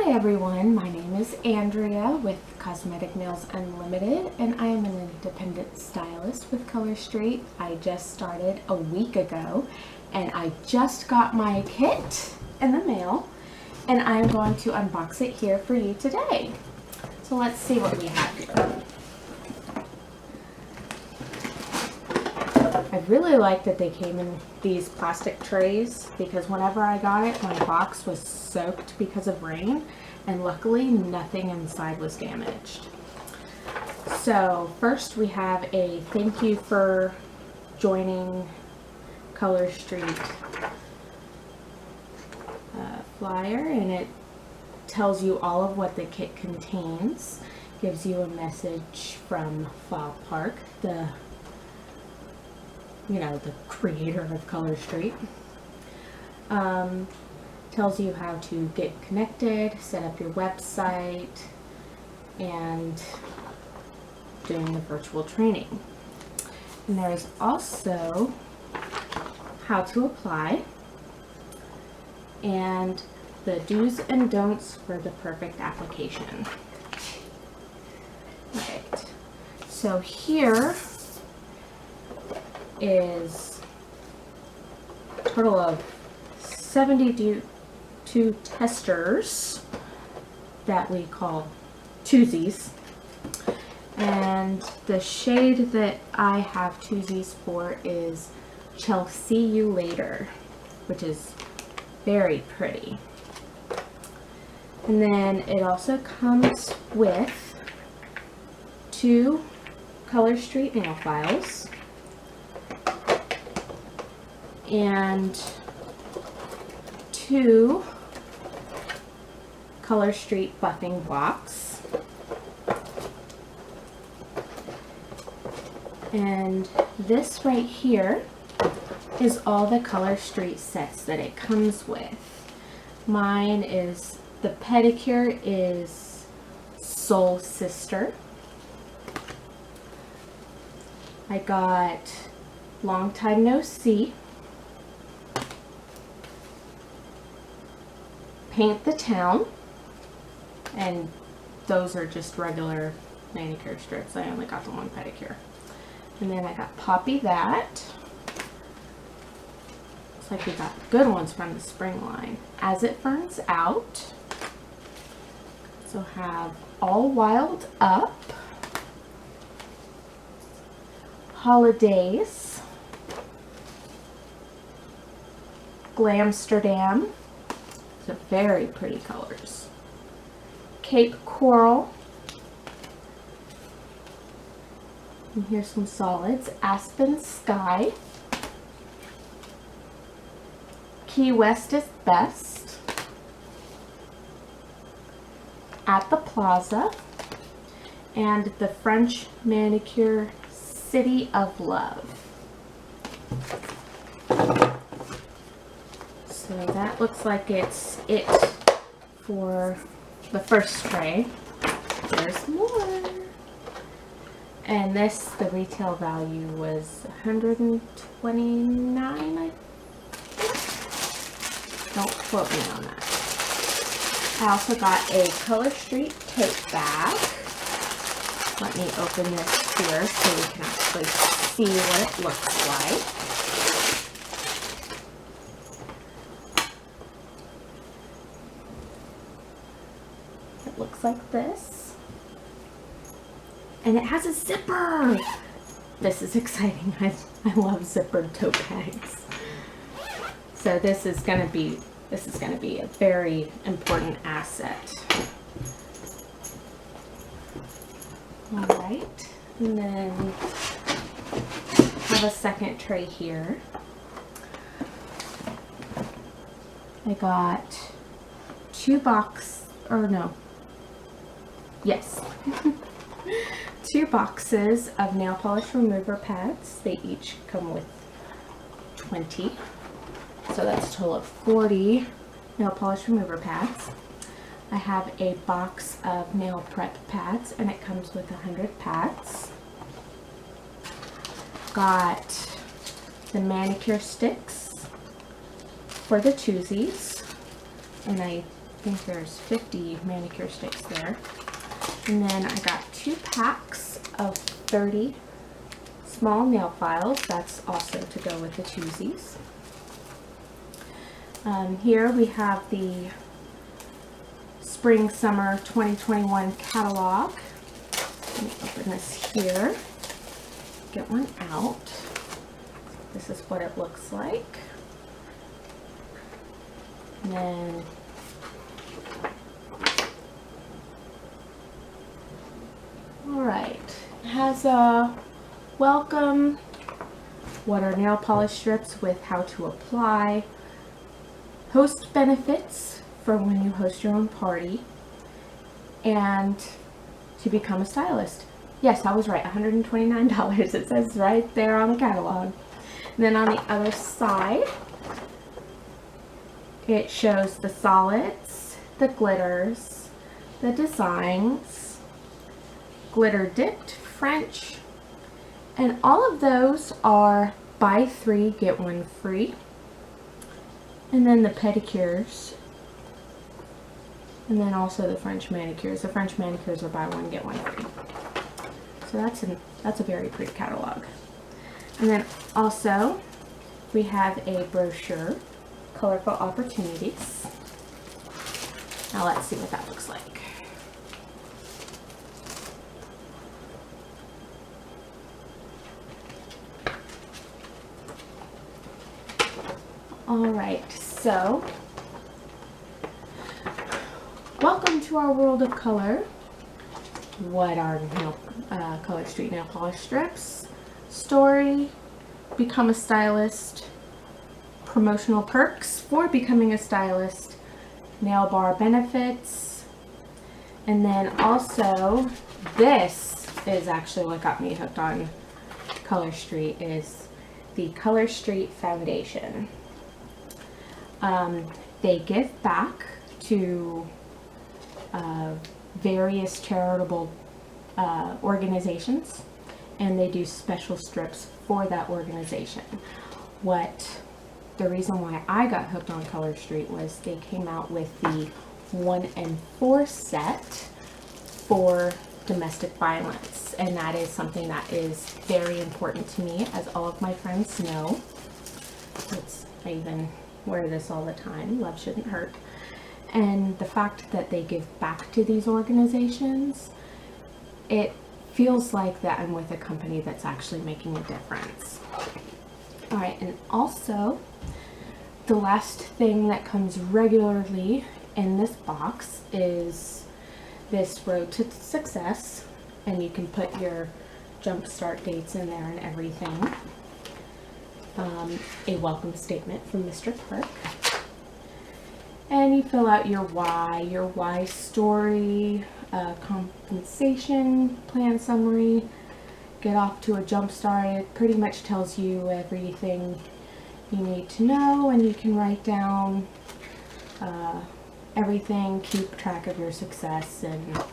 Hi everyone, my name is Andrea with Cosmetic Nails Unlimited, and I am an independent stylist with Color Street. I just started a week ago and I just got my kit in the mail and I'm going to unbox it here for you today. So let's see what we have here. I really like that they came in these plastic trays because whenever I got it, my box was soaked because of rain, and luckily nothing inside was damaged. So first we have a thank you for joining Color Street flyer, and it tells you all of what the kit contains, gives you a message from Fall Park, the creator of Color Street. Tells you how to get connected, set up your website, and doing the virtual training. And there's also how to apply and the do's and don'ts for the perfect application. Right. So here is a total of 72 testers that we call twosies, and the shade that I have twosies for is Shall See You Later, which is very pretty. And then it also comes with 2 Color Street nail files and 2 Color Street buffing blocks, and this right here is all the Color Street sets that it comes with. Mine is, the pedicure is Soul Sister. I got Long Time No See, Paint the Town, and those are just regular manicure strips. I only got the one pedicure. And then I got Poppy That. Looks like we got good ones from the spring line. As It Burns Out. So have All Wild Up, Holidays, Glamsterdam. These are very pretty colors. Cape Coral. And here's some solids. Aspen Sky. Key West is Best. At the Plaza. And the French Manicure City of Love. So that looks like it's it for the first tray. There's more. And this, the retail value was $129, I think. Don't quote me on that. I also got a Color Street tote bag. Let me open this here so we can actually see what it looks like. It looks like this, and it has a zipper. This is exciting. I love zippered tote bags. So this is going to be a very important asset. All right, and then have a second tray here. I got 2 boxes of nail polish remover pads. They each come with 20. So that's a total of 40 nail polish remover pads. I have a box of nail prep pads, and it comes with 100 pads. Got the manicure sticks for the twosies, and I think there's 50 manicure sticks there. And then I got 2 packs of 30 small nail files. That's also to go with the twosies. Here we have the Spring Summer 2021 catalog. Let me open this here. Get one out. This is what it looks like. And then alright, it has a welcome, what are nail polish strips with how to apply, host benefits for when you host your own party, and to become a stylist. Yes, I was right, $129. It says right there on the catalog. And then on the other side, it shows the solids, the glitters, the designs, glitter dipped, French, and all of those are buy 3 get 1 free. And then the pedicures, and then also the French manicures. The French manicures are buy 1 get 1 free. So that's a very pretty catalog. And then also we have a brochure, Colorful Opportunities. Now let's see what that looks like. Alright, so welcome to our world of color. What are Color Street nail polish strips? Story, become a stylist, promotional perks for becoming a stylist, nail bar benefits, and then also this is actually what got me hooked on Color Street, is the Color Street Foundation. They give back to various charitable organizations, and they do special strips for that organization. The reason why I got hooked on Color Street was they came out with the 1 and 4 set for domestic violence, and that is something that is very important to me, as all of my friends know. I even wear this all the time. Love shouldn't hurt. And the fact that they give back to these organizations, it feels like that I'm with a company that's actually making a difference. Alright, and also the last thing that comes regularly in this box is this Road to Success, and you can put your jump start dates in there and everything. A welcome statement from Mr. Park. And you fill out your why story, compensation plan summary, get off to a jump start. It pretty much tells you everything you need to know, and you can write down everything, keep track of your success and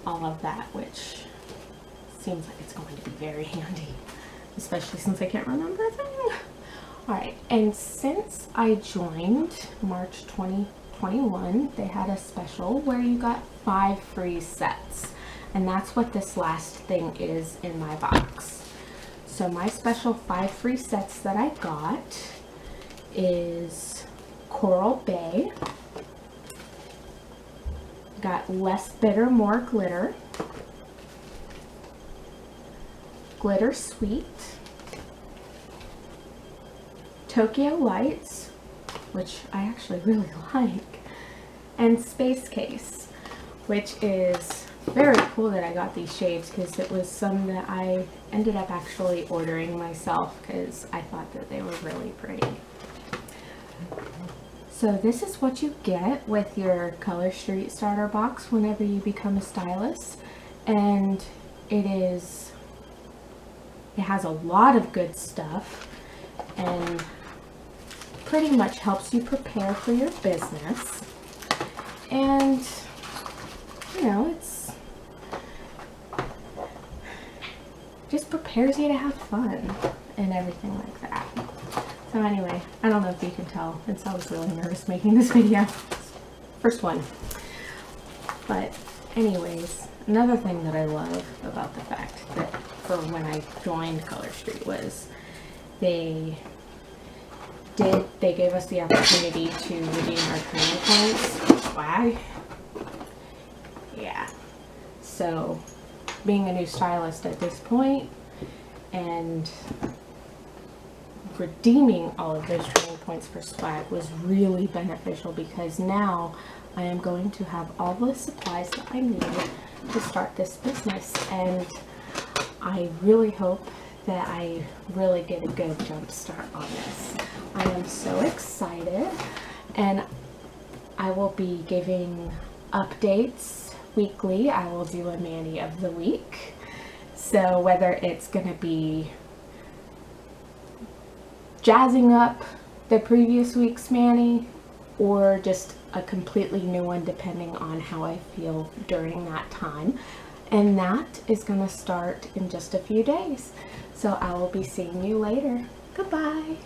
all of that, which seems like it's going to be very handy, especially since I can't remember a thing. Alright, and since I joined March 2021, they had a special where you got 5 free sets, and that's what this last thing is in my box. So my special 5 free sets that I got is Coral Bay, got Less Bitter, More Glitter, Glitter Sweet, Tokyo Lights, which I actually really like, and Space Case, which is very cool that I got these shades, because it was some that I ended up actually ordering myself because I thought that they were really pretty. So this is what you get with your Color Street starter box whenever you become a stylist, and it has a lot of good stuff and pretty much helps you prepare for your business, and you know, it's just prepares you to have fun and everything like that. So anyway, I don't know if you can tell, since I was really nervous making this video. first one. But anyways, another thing that I love about the fact that for when I joined Color Street was they gave us the opportunity to redeem our training points. Why? Yeah. So being a new stylist at this point and redeeming all of those training points for swag was really beneficial, because now I am going to have all the supplies that I need to start this business, and I really hope that I really get a good jump start on this. I am so excited, and I will be giving updates weekly. I will do a Manny of the week. So whether it's going to be jazzing up the previous week's Manny or just a completely new one, depending on how I feel during that time. And that is going to start in just a few days. So I will be seeing you later. Goodbye.